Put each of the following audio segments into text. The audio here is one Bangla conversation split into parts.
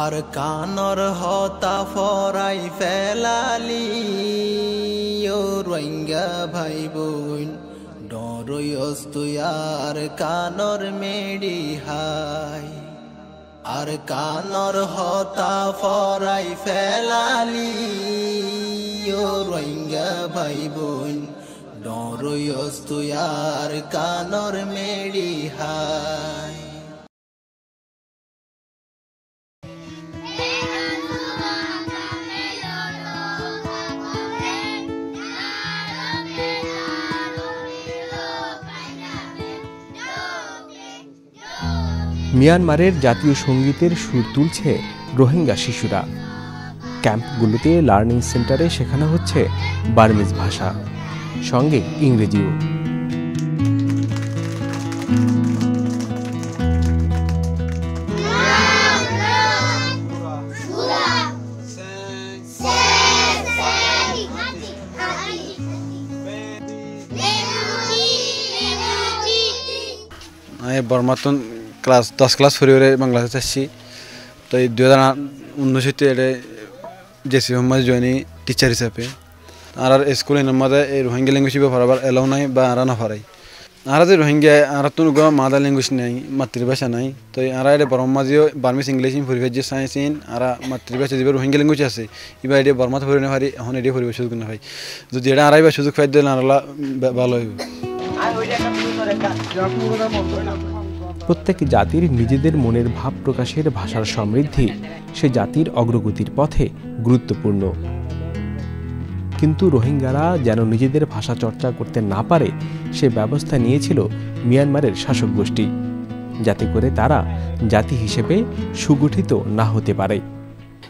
আর কানর হতা ফরাই ফেলালি ও রোহিঙ্গা ভাই বোন ডরই অস্তুয়ার কানর মেডি হাই আর কানর হতা ফরাই ফেলালি ও রোহিঙ্গা ভাই বোন ডরই অস্তুয়ার কানর মেডি হাই মিয়ানমারের জাতীয় সঙ্গীতের সুর তুলছে রোহিঙ্গা শিশুরা। ক্যাম্পগুলোতে লার্নিং সেন্টারে শেখানো হচ্ছে বার্মিজ ভাষা, সঙ্গে ইংরেজিও। বর্মাতন ক্লাস 10 ক্লাস পরে বাংলাদেশ আসছি। তো এই 2019 জেসি মোহাম্মদ জয়নি টিচার হিসাবে আর স্কুলের মধ্যে এই রোহিঙ্গা ল্যাঙ্গুয়েজ পড়াবার এলাও নাই বা আরা না পারাই। আর যে রোহিঙ্গা আর তো মাদার ল্যাঙ্গুয়েজ নাই, মাতৃভাষা নাই। তো আর এটা বর্মাজিও বার্মিজ ইংলিশ পরিবেশ যে সায়েন্স আর মাতৃভাষা যে রোহিঙ্গা ল্যাঙ্গুয়েজ আছে এবার এটা বর্মাতে পড়ে না পারি, এখন এটা পরিবেশ সুযোগ না পাই। যদি এটা আড়াইবার সুযোগ পাই দিলে আরলা ভালো হইব। প্রত্যেক জাতির নিজেদের মনের ভাব প্রকাশের ভাষার সমৃদ্ধি সে জাতির অগ্রগতির পথে গুরুত্বপূর্ণ। কিন্তু রোহিঙ্গারা যেন নিজেদের ভাষা চর্চা করতে না পারে সে ব্যবস্থা নিয়েছিল মিয়ানমারের শাসক গোষ্ঠী, যাতে করে তারা জাতি হিসেবে সুগঠিত না হতে পারে।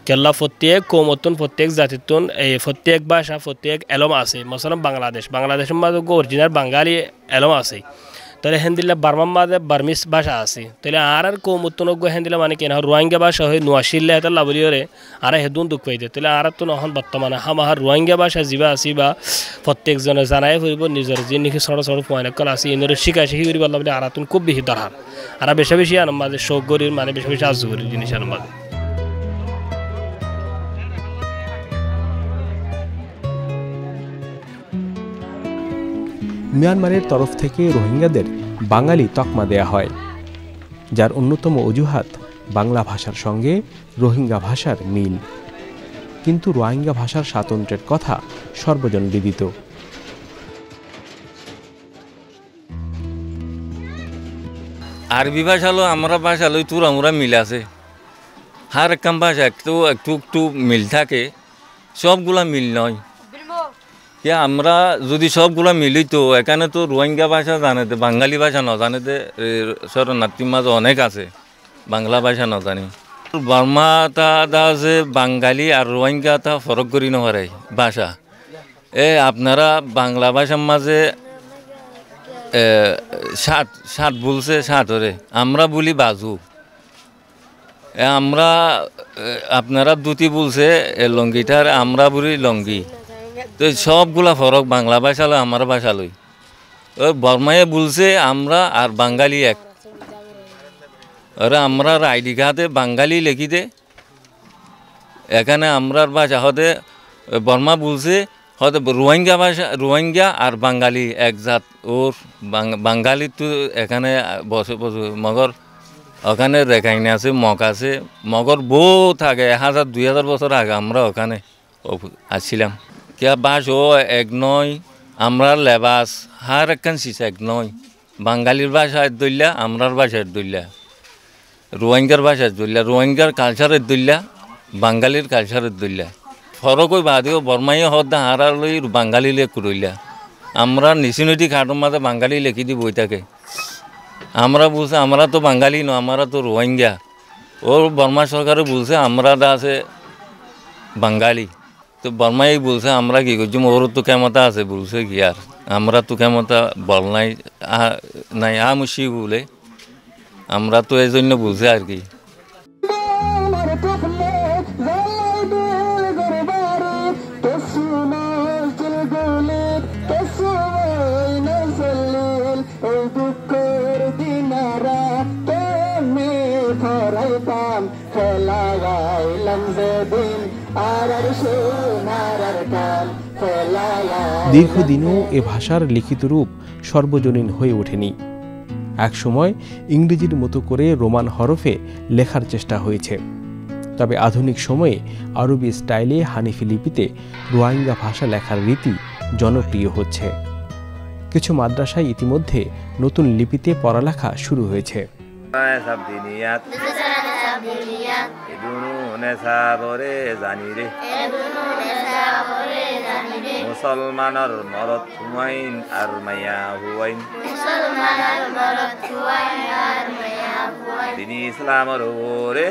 কেল্লা প্রত্যেক কৌমতন প্রত্যেক জাতিতন এই প্রত্যেক ভাষা প্রত্যেক এলম আছে। মশালাম বাংলাদেশের মাঝে অরিজিনাল বাঙালি এলম আছে। তাহলে হেন্দিল্লা বার্মার মাঝে বার্মিস ভাষা আছে। তাহলে আর কৌমতন হেন্দিলা মানে কেন রোহিঙ্গা ভাষা হয়ে নোয়াশিল্লা এটা লাভলিওরে আর হেদুন দুঃখ পাইতে। তাহলে আর তো নহন বর্তমানে হামাহার রোহিঙ্গা ভাষা যা আছে বা প্রত্যেকজনে জানাই ফুরিব নিজের যে নাকি ছোট ছোট পয়েন্টকল আছে এনে শিখাই শিখি করি বললাম আর তুন খুব বেশি দরকার। আর বেশি বেশি আনন্দ মাঝে শোক করির মানে বেশি বেশি আজ করি জিনিস আনন্দ মাঝে। মিয়ানমারের তরফ থেকে রোহিঙ্গাদের বাঙালি তকমা দেয়া হয়, যার অন্যতম অজুহাত বাংলা ভাষার সঙ্গে রোহিঙ্গা ভাষার মিল। কিন্তু রোহিঙ্গা ভাষার স্বাতন্ত্র্যের কথা সর্বজনবিদিত। আরবি ভাষা হলো আমরা ভাষা লই তোর আমরা মিল আছে। হার একখান ভাষা একটু একটু একটু মিল থাকে, সবগুলা মিল নয়। আমরা যদি সবগুলা মিলিত এখানে তো রোহিঙ্গা ভাষা জানেতে বাঙালি ভাষা ন জানেতে শরণার্থীর মাঝে অনেক আছে বাংলা ভাষা ন জানি। বর্মাটা আছে বাঙালি আর রোহিঙ্গা তা ফরক করি নহারাই ভাষা। আপনারা বাংলা ভাষার মাঝে ষাট বলছে ষাটরে, আমরা বলি বাজু। আমরা আপনারা দুটি বলছে লঙ্গিটার, আমরা বলি লঙ্গি। তো সবগুলা ফরক বাংলা ভাষা লয় আমার ভাষা লই। বর্মায় বলছে আমরা আর বাঙালি এক। আমরা আইডি কার্ডে বাঙালি লিখি দে, এখানে আমরার ভাষা হতে বর্মা বলছে হতে রোহিঙ্গা ভাষা, রোহিঙ্গা আর বাঙালি এক জাত। ওর বাঙালি তো এখানে বছর বছর মগর ওখানে রেখাইনে আছে, মগ আছে। মগর বউ থাকে 1000-2000 বছর আগে আমরা ওখানে আসছিলাম। কে বাস ও এক নয়, আমরা লেবাস হার একখান সিস এক নয়। বাঙালির ভাষায় দইলা, আমরার ভাষায় দইলা, রোহিঙ্গার ভাষায় দইলা, রোহিঙ্গার কালচারের দইলা, বাঙালির কালচারের দইলা। ফরক ওই বাদেও বর্মাইয়ে হদ্দা হারার লই বাঙালি লে কুরইলা। আমরা নিচিনটি খাটোর মাঝে বাঙালি লেখি দি বই থাকে। আমরা বলছে আমরা তো বাঙালি ন, আমরা তো রোহিঙ্গা। ওর বর্মা সরকারে বলছে আমরা আছে বাঙালি। তো বর্মাই বলছে আমরা কি করছি, ওর তো ক্ষমতা আছে বলছে কি আর আমরা তো ক্ষমতা বল নাই নাই মুশি বলে আমরা তো এই জন্য বলছে আর কি। খেলা দীর্ঘদিনও এ ভাষার লিখিত রূপ সর্বজনীন হয়ে ওঠেনি। একসময় ইংরেজির মতো করে রোমান হরফে লেখার চেষ্টা হয়েছে, তবে আধুনিক সময়ে আরবি স্টাইলে হানিফি লিপিতে রোহিঙ্গা ভাষা লেখার রীতি জনপ্রিয় হচ্ছে। কিছু মাদ্রাসায় ইতিমধ্যে নতুন লিপিতে পড়ালেখা শুরু হয়েছে। মুসলমানের মরদ হুয়াইন আর মাইয়া হুয়াইন, দিনী ইসলামের ওরে।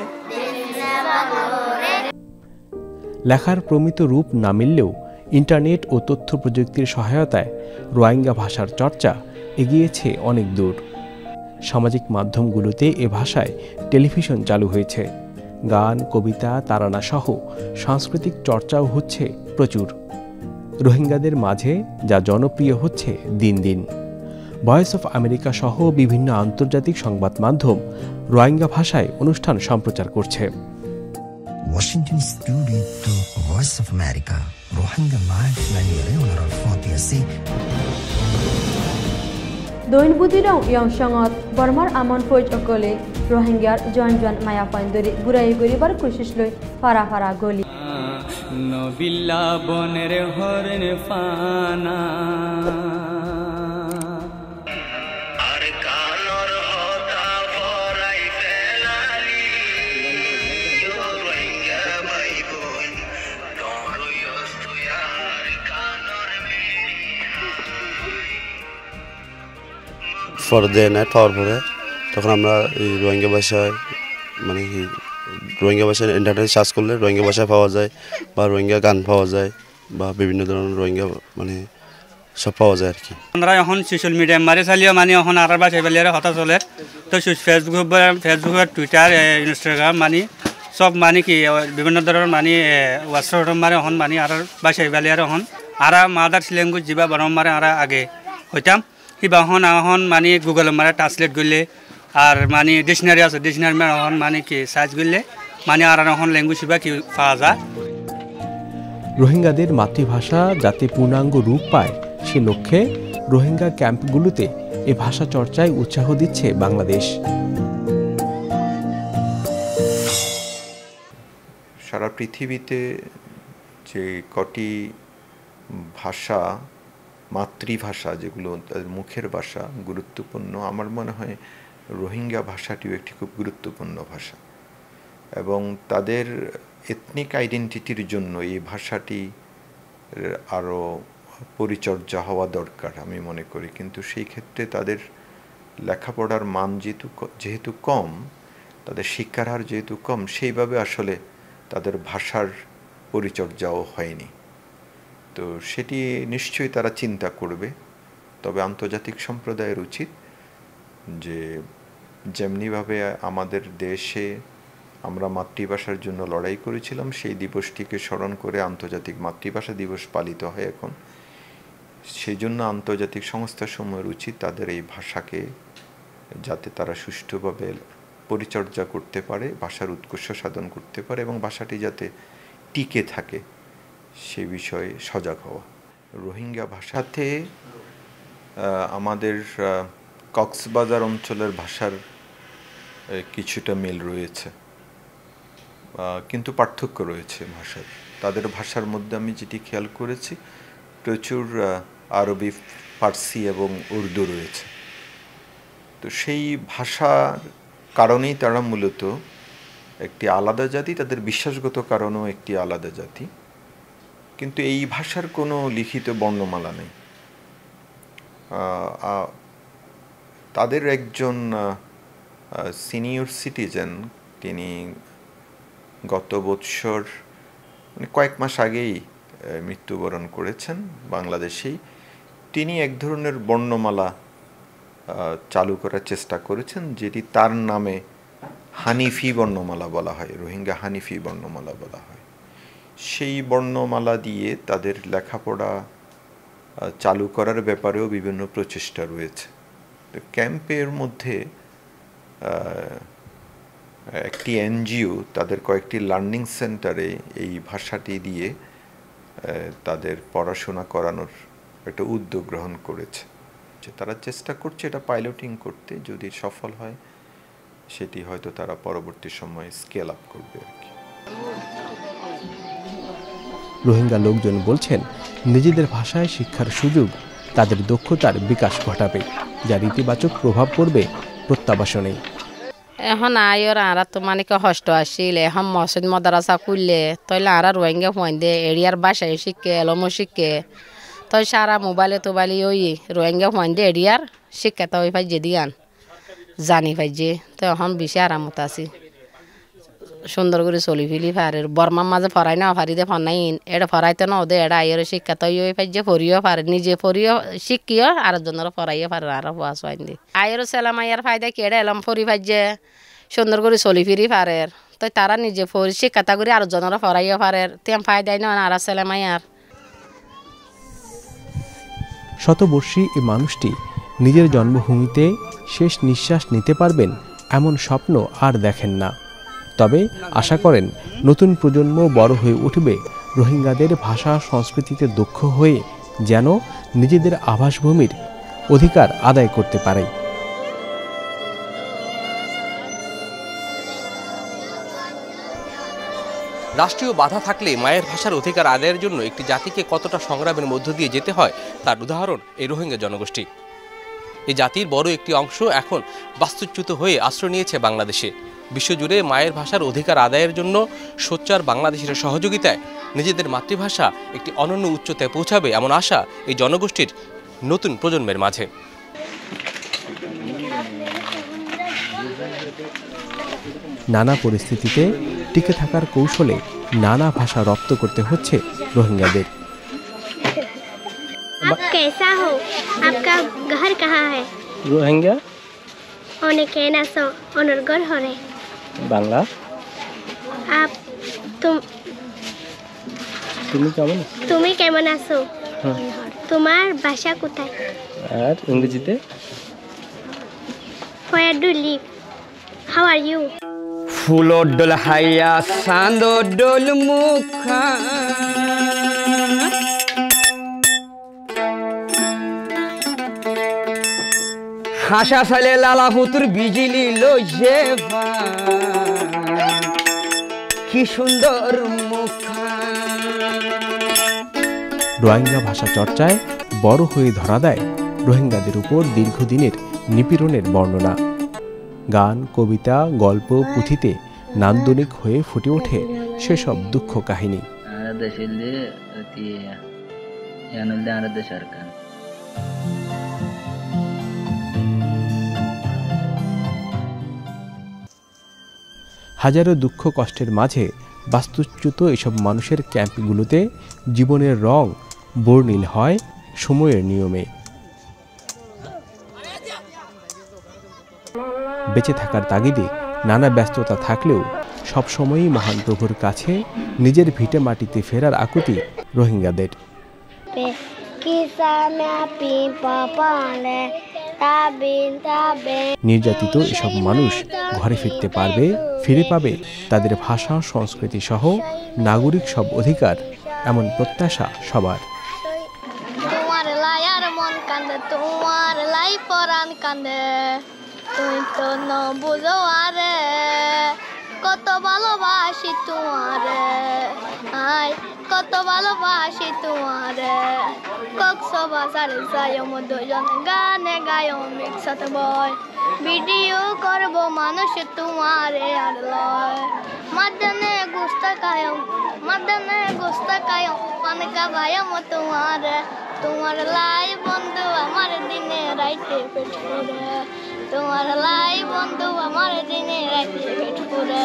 লেখার প্রমিত রূপ না মিললেও ইন্টারনেট ও তথ্য প্রযুক্তির সহায়তায় রোহিঙ্গা ভাষার চর্চা এগিয়েছে অনেক দূর। সামাজিক মাধ্যমগুলোতে এ ভাষায় টেলিভিশন চালু হয়েছে, গান, কবিতা, তারানা সহ সাংস্কৃতিক চর্চাও হচ্ছে প্রচুর। রোহিঙ্গাদের মাঝে যা জনপ্রিয় হচ্ছে দিন দিন। ভয়েস অফ আমেরিকা সহ বিভিন্ন আন্তর্জাতিক সংবাদ মাধ্যম রোহিঙ্গা ভাষায় অনুষ্ঠান সম্প্রচার করছে। Washington Studio to Voice of America Rohingya Live Manual Onaral Fatiasi Doin Butirong Yong Shangot Burmar Amon Foj Okole Rohingya Joan Maya Pandori Burai Guribar Kushisloi Fara Goli Nobilla Bonere Horne Fana ফরদে নেট পাওয়ার পরে তখন আমরা এই রোহিঙ্গা ভাষায় মানে কি রোহিঙ্গা ভাষায় ইন্টারনেট সার্চ করলে রোহিঙ্গা ভাষা পাওয়া যায় বা রোহিঙ্গা গান পাওয়া যায় বা বিভিন্ন ধরনের রোহিঙ্গা মানে সব পাওয়া যায় আর কি। আমরা এখন সোশ্যাল মিডিয়া মারি চালিয়ে মানে এখন আর ভাষায় বেলিয়ে হতা চলে তো ফেসবুক টুইটার ইনস্টাগ্রাম মানে সব মানে কি বিভিন্ন ধরনের মানে হোয়াটসঅ্যাপ মারে এখন মানে আর ভাষায় বেলিয়ে এখন আর মাদার ল্যাঙ্গুয়েজ যা বরং মারে আর আগে হইতাম কিবা এখন মানে গুগল মারে ট্রান্সলেট করলে আর মানে ডিকশনারি আছে ডিকশনারি মারে এখন মানে কি সার্চ করলে মানে আর এখন ল্যাঙ্গুয়েজ বা কি পাওয়া যায়। রোহিঙ্গাদের মাতৃভাষা যাতে পূর্ণাঙ্গ রূপ পায় সে লক্ষ্যে রোহিঙ্গা ক্যাম্পগুলোতে এ ভাষা চর্চায় উৎসাহ দিচ্ছে বাংলাদেশ। সারা পৃথিবীতে যে কটি ভাষা মাতৃভাষা যেগুলো মুখের ভাষা গুরুত্বপূর্ণ, আমার মনে হয় রোহিঙ্গা ভাষাটিও একটি খুব গুরুত্বপূর্ণ ভাষা এবং তাদের এথনিক আইডেন্টিটির জন্য এই ভাষাটি আরও পরিচর্যা হওয়া দরকার আমি মনে করি। কিন্তু সেই ক্ষেত্রে তাদের লেখাপড়ার মান যেহেতু কম, তাদের শিক্ষার হার যেহেতু কম, সেইভাবে আসলে তাদের ভাষার পরিচর্যাও হয়নি। তো সেটি নিশ্চয়ই তারা চিন্তা করবে। তবে আন্তর্জাতিক সম্প্রদায়ের উচিত যে যেমনিভাবে আমাদের দেশে আমরা মাতৃভাষার জন্য লড়াই করেছিলাম সেই দিবসটিকে স্মরণ করে আন্তর্জাতিক মাতৃভাষা দিবস পালিত হয় এখন, সেই জন্য আন্তর্জাতিক সংস্থাসমূহের উচিত তাদের এই ভাষাকে যাতে তারা সুষ্ঠুভাবে পরিচর্যা করতে পারে, ভাষার উৎকর্ষ সাধন করতে পারে এবং ভাষাটি যাতে টিকে থাকে সে বিষয়ে সজাগ হওয়া। রোহিঙ্গা ভাষাতে আমাদের কক্সবাজার অঞ্চলের ভাষার কিছুটা মিল রয়েছে, কিন্তু পার্থক্য রয়েছে ভাষার। তাদের ভাষার মধ্যে আমি যেটি খেয়াল করেছি প্রচুর আরবি, ফার্সি এবং উর্দু রয়েছে। তো সেই ভাষার কারণেই তারা মূলত একটি আলাদা জাতি, তাদের বিশ্বাসগত কারণেও একটি আলাদা জাতি। কিন্তু এই ভাষার কোনো লিখিত বর্ণমালা নেই। তাদের একজন সিনিয়র সিটিজেন, তিনি গত বৎসর মানে কয়েক মাস আগেই মৃত্যুবরণ করেছেন বাংলাদেশেই। তিনি এক ধরনের বর্ণমালা চালু করার চেষ্টা করেছেন যেটি তার নামে হানিফি বর্ণমালা বলা হয়, রোহিঙ্গা হানিফি বর্ণমালা বলা হয়। সেই বর্ণমালা দিয়ে তাদের লেখাপড়া চালু করার ব্যাপারেও বিভিন্ন প্রচেষ্টা রয়েছে। তো ক্যাম্পের মধ্যে একটি এনজিও তাদের কয়েকটি লার্নিং সেন্টারে এই ভাষাটি দিয়ে তাদের পড়াশোনা করানোর একটা উদ্যোগ গ্রহণ করেছে। তারা চেষ্টা করছে এটা পাইলটিং করতে, যদি সফল হয় সেটি হয়তো তারা পরবর্তী সময়ে স্কেল আপ করবে আর কি। রোহিঙ্গা লোকজন বলছেন, নিজেদের ভাষায় শিক্ষার সুযোগ তাদের দক্ষতার বিকাশ ঘটাবে, যার ইতিবাচক প্রভাব পড়বে প্রত্যাবাসনে। এখন আয়র আরা তো মানে কষ্ট আসছিল, এখন মসজিদ মাদ্রাসা খুললে তাইলে আরা রোহিঙ্গা পয়েন্ট দে এরিয়ার ভাষায় শিখে এলমও শিখে, তো সারা মোবাইলে তোবাইলে ওই রোহিঙ্গা পয়েন্ট দে এরিয়ার শিক্ষা তো ওই ভাই যে দিয়ান জানি ভাই যে, তো এখন বেশি আরামত আছি, সুন্দর করে চলি ফিলি পারে। বর্মার মাঝে ফরাই না ফারি দে ফনাই এটা ফরাইতে না ওদের এটা আইয়ের শিক্ষা তো ওই ভাই যে ফরিও পারে, নিজে ফরিও শিখিও আর জনের ফরাইও পারে আর বাস হয় দি আইয়ের সেলাম আইয়ার ফায়দা কি এটা এলাম ফরি ভাই যে সুন্দর করে চলি ফিরি পারে, তো তারা নিজে ফরি শিক্ষা করে আর জনের ফরাইও পারে, তেম ফায়দাই না আর সেলাম আইয়ার। শতবর্ষী এই মানুষটি নিজের জন্মভূমিতে শেষ নিঃশ্বাস নিতে পারবেন এমন স্বপ্ন আর দেখেন না। তবে আশা করেন নতুন প্রজন্ম বড় হয়ে উঠবে রোহিঙ্গাদের ভাষা সংস্কৃতিতে দক্ষ হয়ে যেন নিজেদের আবাসভূমির অধিকার আদায় করতে পারে। রাষ্ট্রীয় বাধা থাকলে মায়ের ভাষার অধিকার আদায়ের জন্য একটি জাতিকে কতটা সংগ্রামের মধ্য দিয়ে যেতে হয় তার উদাহরণ এই রোহিঙ্গা জনগোষ্ঠী। এই জাতির বড় একটি অংশ এখন বাস্তুচ্যুত হয়ে আশ্রয় নিয়েছে বাংলাদেশে। বিশ্বজুড়ে মায়ের ভাষার অধিকার আদায়ের জন্য সোচ্চার বাংলাদেশের সহযোগিতায় নিজেদের মাতৃভাষা একটি অনন্য উচ্চতায় পৌঁছাবে এমন আশা এই জনগোষ্ঠীর নতুন প্রজন্মের মাঝে। নানা পরিস্থিতিতে টিকে থাকার কৌশলে নানা ভাষা রপ্ত করতে হচ্ছে রোহিঙ্গাদের। आप कैसा हो? आपका घर कहाँ है? রোহিঙ্গা ओने कहना सो ओनर घर हो रे বাংলা। आप তুমি কেমন আছো? তোমার ভাষা কোথায়? আর ইংরেজিতে Where do you live? How are you? ফুলর ডোল হাইয়া চান্দর ডোল মুখা হাসা চালে লালা পুতুর বিজলি লইছে কি সুন্দর মুখা। রোহিঙ্গা ভাষা চর্চায় বড় হয়ে ধরা দেয় রোহিঙ্গাদের উপর দীর্ঘদিনের নিপীড়নের বর্ণনা। গান, কবিতা, গল্প, পুঁথিতে নান্দনিক হয়ে ফুটে ওঠে সেসব দুঃখ কাহিনী। হাজারো দুঃখ কষ্টের মাঝে বাস্তুচ্যুত এসব মানুষের ক্যাম্পগুলোতে জীবনের রং বর্ণিল হয় সময়ের নিয়মে। বেঁচে থাকার তাগিদে নানা ব্যস্ততা থাকলেও সবসময়ই মহান প্রভুর কাছে নিজের ভিটে মাটিতে ফেরার আকুতি রোহিঙ্গাদের। নির্যাতিত এসব মানুষ ঘরে ফিরতে পারবে, ফিরে পাবে তাদের ভাষা, সংস্কৃতি সহ নাগরিক সব অধিকার, এমন প্রত্যাশা সবার। তোমার লায়ার মন কান্দে, তোমার লাই পরাণ কান্দে, তুই তো ন বুঝো আরে কত ভালোবাসি তোমারে, আই কত ভালোবাসি তোমারে। কক্সবাজারে যাই দুজন গানে গায় মিক্সাত বয়, ভিডিও করবো মানুষ তোমারে আর লয়। মাদানে গুস্তা কায়ম, মাদানে গুস্তা কায়ম, পানকা ভাইম তোমারে। তোমার লাই বন্ধু আমার দিনে রাইতে পেট করে, তোমার লাই বন্ধু আমার দিনে রাইতে পেট করে।